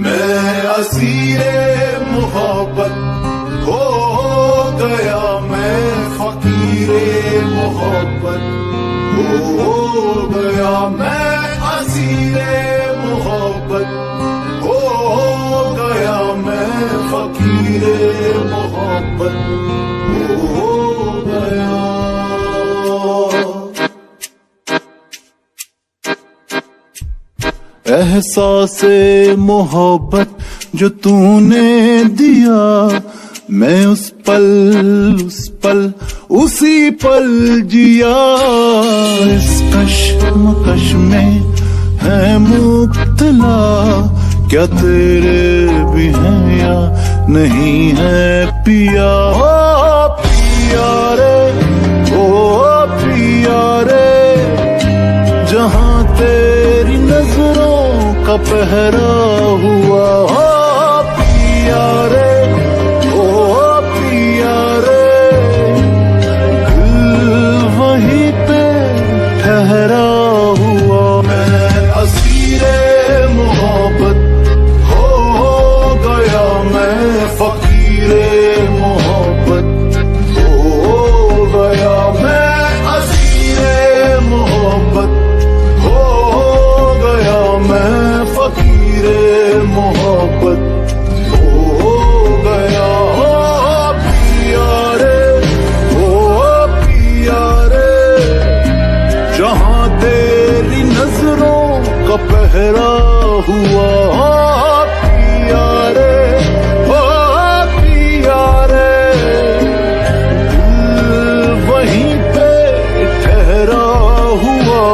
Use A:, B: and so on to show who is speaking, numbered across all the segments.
A: मैं असीरे मोहब्बत हो गया, मैं फकीरे मोहब्बत हो गया, मैं असीरे मोहब्बत हो गया, मैं फकीरे मोहब्बत हो गया। एहसासे मोहब्बत जो तूने दिया, मैं उस पल उसी पल जिया। इस कश्मकश में है मुब्तला, क्या तेरे भी हैं या नहीं है पिया। ओ पिया रे, ओ पिया रे, जहां तेरी नजरों का पहरा हुआ। ओ पिया रे, ओ पिया रे, दिल वहीं पे ठहरा हुआ। मैं असीरे मोहब्बत हो गया, मैं फकीरे मोहब्बत हो गया, मैं असीरे मोहब्बत हो गया, मैं फकीरे मोहब्बत हो गया। ओ पिया रे, ओ पिया रे, जहां तेरी नजरों का पहरा हुआ। ओ पिया रे, ओ पिया रे, दिल वहीं पे ठहरा हुआ।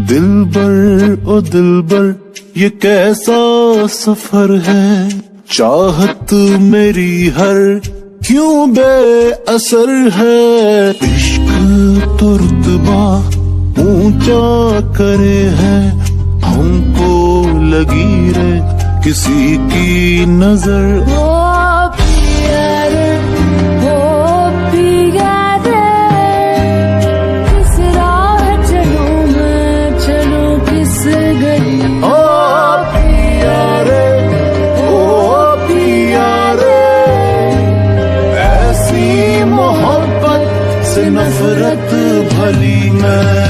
A: दिलबर ओ दिलबर, ये कैसा सफर है। चाहत मेरी हर क्यों बेअसर है। इश्क तो रुतबा ऊंचा करे है, हमको लगी रे किसी की नजर। ओ पिया रे, ओ पिया रे, किस राह चलूं मैं, चलूं किस गली। ओ पिया रे, ओ पिया रे, ऐसी मोहब्बत से नफरत भली मैं